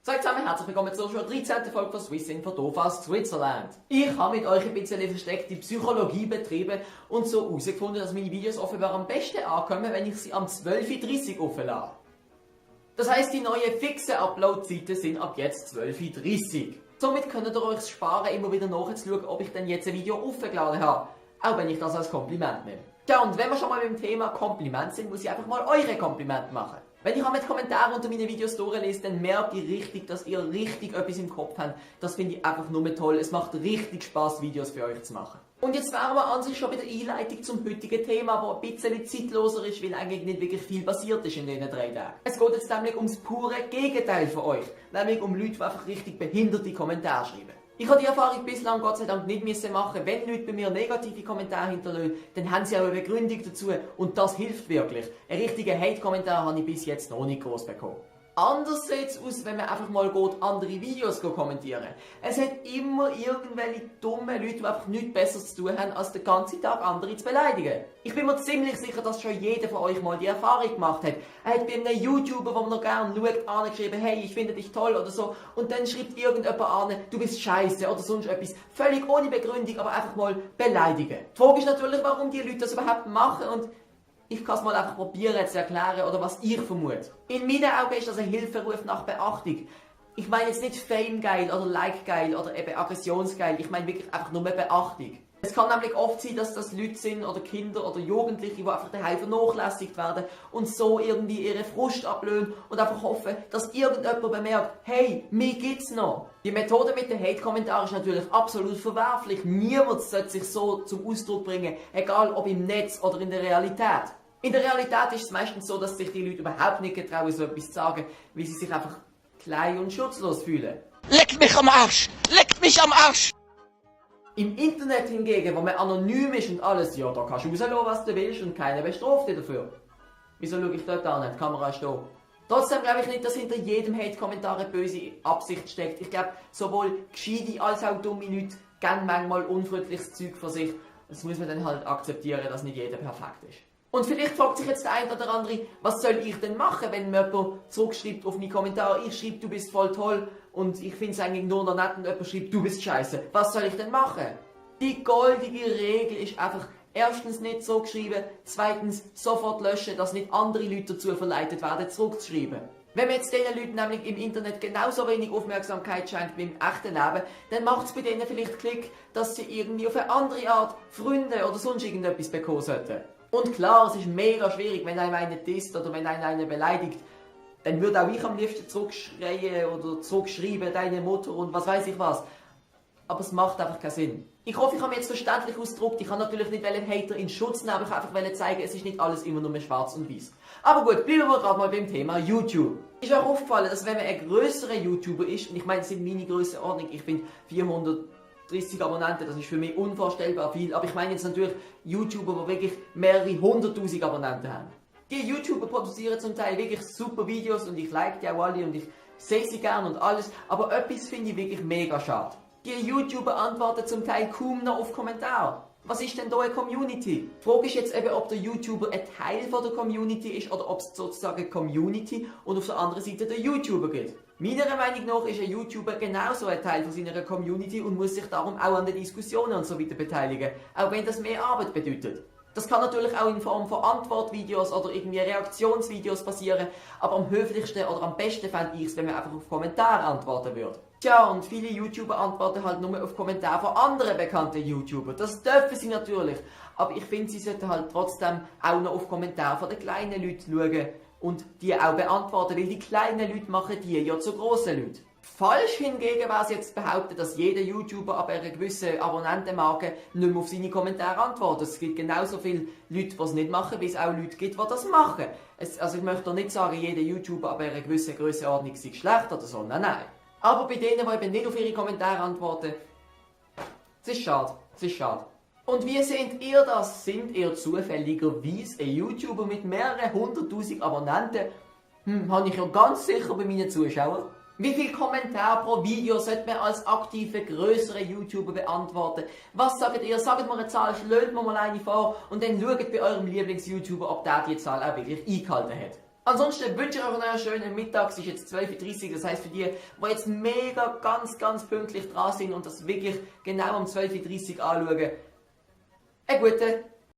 Seid zusammen herzlich willkommen zur schon 13. Folge von Swiss Info aus Switzerland. Ich habe mit euch ein bisschen versteckte Psychologie betrieben und so herausgefunden, dass meine Videos offenbar am besten ankommen, wenn ich sie am 12.30 Uhr auflade. Das heisst, die neuen fixen Upload-Zeiten sind ab jetzt 12.30 Uhr. Somit könnt ihr euch sparen, immer wieder nachzuschauen, ob ich denn jetzt ein Video aufgeladen habe. Auch wenn ich das als Kompliment nehme. Ja, und wenn wir schon mal beim Thema Kompliment sind, muss ich einfach mal eure Komplimente machen. Wenn ich auch mit Kommentaren unter meinen Videos durchlese, dann merke ich richtig, dass ihr richtig etwas im Kopf habt. Das finde ich einfach nur toll. Es macht richtig Spaß, Videos für euch zu machen. Und jetzt wären wir an sich schon bei der Einleitung zum heutigen Thema, das ein bisschen zeitloser ist, weil eigentlich nicht wirklich viel passiert ist in diesen 3 Tagen. Es geht jetzt nämlich ums pure Gegenteil von euch. Nämlich um Leute, die einfach richtig behinderte Kommentare schreiben. Ich habe die Erfahrung bislang Gott sei Dank nicht machen. Wenn Leute bei mir negative Kommentare hinterlassen, dann haben sie auch eine Begründung dazu und das hilft wirklich. Einen richtigen Hate-Kommentar habe ich bis jetzt noch nicht groß bekommen. Anders sieht es aus, wenn man einfach mal andere Videos kommentieren. Es hat immer irgendwelche dummen Leute, die einfach nichts Besseres zu tun haben, als den ganzen Tag andere zu beleidigen. Ich bin mir ziemlich sicher, dass schon jeder von euch mal die Erfahrung gemacht hat. Er hat bei einem YouTuber, den man noch gerne schaut, angeschrieben, hey, ich finde dich toll oder so. Und dann schreibt irgendjemand an, du bist scheiße oder sonst etwas. Völlig ohne Begründung, aber einfach mal beleidigen. Die Frage ist natürlich, warum die Leute das überhaupt machen und ich kann es mal einfach probieren zu erklären oder was ich vermute. In meinen Augen ist das ein Hilferuf nach Beachtung. Ich meine jetzt nicht Fame geil oder Like geil oder eben Aggressionsgeil. Ich meine wirklich einfach nur Beachtung. Es kann nämlich oft sein, dass das Leute sind oder Kinder oder Jugendliche, die einfach daheim vernachlässigt werden und so irgendwie ihre Frust ablösen und einfach hoffen, dass irgendjemand bemerkt, hey, mir gibt's noch. Die Methode mit den Hate-Kommentaren ist natürlich absolut verwerflich. Niemand sollte sich so zum Ausdruck bringen, egal ob im Netz oder in der Realität. In der Realität ist es meistens so, dass sich die Leute überhaupt nicht getrauen, so etwas zu sagen, weil sie sich einfach klein und schutzlos fühlen. Leck mich am Arsch! Leck mich am Arsch! Im Internet hingegen, wo man anonym ist und alles, ja, da kannst du rauslassen, was du willst und keiner bestraft dich dafür. Wieso schaue ich dort an? Die Kamera ist da. Trotzdem glaube ich nicht, dass hinter jedem Hate-Kommentar eine böse Absicht steckt. Ich glaube, sowohl gescheite als auch dumme Leute kennen manchmal unfreundliches Zeug von sich. Das muss man dann halt akzeptieren, dass nicht jeder perfekt ist. Und vielleicht fragt sich jetzt der eine oder andere, was soll ich denn machen, wenn mir jemand zurückschreibt auf meine Kommentare, ich schreibe, du bist voll toll und ich finde es eigentlich nur noch nett und jemand schreibt, du bist scheiße. Was soll ich denn machen? Die goldige Regel ist einfach, erstens nicht zurückschreiben, zweitens sofort löschen, dass nicht andere Leute dazu verleitet werden, zurückzuschreiben. Wenn man jetzt diesen Leuten nämlich im Internet genauso wenig Aufmerksamkeit schenkt wie im echten Leben, dann macht es bei denen vielleicht Klick, dass sie irgendwie auf eine andere Art Freunde oder sonst irgendetwas bekommen sollten. Und klar, es ist mega schwierig, wenn einem einer disst oder wenn einen beleidigt, dann würde auch ich am liebsten zurückschreien oder zurückschreiben, deine Mutter und was weiß ich was. Aber es macht einfach keinen Sinn. Ich hoffe, ich habe mich jetzt verständlich ausgedrückt. Ich kann natürlich nicht einen Hater in Schutz nehmen, aber ich einfach zeigen, es ist nicht alles immer nur schwarz und weiß. Aber gut, bleiben wir gerade mal beim Thema YouTube. Ist auch aufgefallen, dass wenn man ein grösserer YouTuber ist, und ich meine, das sind meine Grössenordnung, ich bin 430 Abonnenten, das ist für mich unvorstellbar viel, aber ich meine jetzt natürlich YouTuber, die wirklich mehrere 100.000 Abonnenten haben. Die YouTuber produzieren zum Teil wirklich super Videos und ich like die auch alle und ich sehe sie gern und alles, aber etwas finde ich wirklich mega schade. Die YouTuber antworten zum Teil kaum noch auf Kommentare. Was ist denn da eine Community? Die Frage ist jetzt eben, ob der YouTuber ein Teil von der Community ist oder ob es sozusagen Community und auf der anderen Seite der YouTuber gibt. Meiner Meinung nach ist ein YouTuber genauso ein Teil von seiner Community und muss sich darum auch an den Diskussionen und so weiter beteiligen, auch wenn das mehr Arbeit bedeutet. Das kann natürlich auch in Form von Antwortvideos oder irgendwie Reaktionsvideos passieren, aber am höflichsten oder am besten fände ich es, wenn man einfach auf Kommentare antworten würde. Tja, und viele YouTuber antworten halt nur auf Kommentare von anderen bekannten YouTubern. Das dürfen sie natürlich, aber ich finde, sie sollten halt trotzdem auch noch auf Kommentare von den kleinen Leuten schauen und die auch beantworten, weil die kleinen Leute machen die ja zu grossen Leuten. Falsch hingegen wäre es jetzt behaupten, dass jeder YouTuber ab einer gewissen Abonnentenmarke nicht mehr auf seine Kommentare antwortet. Es gibt genauso viele Leute, die es nicht machen, wie es auch Leute gibt, die das machen. Also ich möchte doch nicht sagen, jeder YouTuber ab einer gewissen Grössenordnung sei schlecht oder so, nein, nein. Aber bei denen, die eben nicht auf ihre Kommentare antworten, es ist schade, es ist schade. Und wie seht ihr das? Sind ihr zufälligerweise ein YouTuber mit mehreren 100.000 Abonnenten? Habe ich ja ganz sicher bei meinen Zuschauern. Wie viele Kommentare pro Video sollte man als aktive, grössere YouTuber beantworten? Was sagt ihr? Sagt mir eine Zahl, schlägt mir mal eine vor und dann schaut bei eurem Lieblings-YouTuber, ob der die Zahl auch wirklich eingehalten hat. Ansonsten wünsche ich euch noch einen schönen Mittag. Es ist jetzt 12:30 Uhr, das heisst für die jetzt mega ganz pünktlich dran sind und das wirklich genau um 12:30 Uhr anschauen, einen guten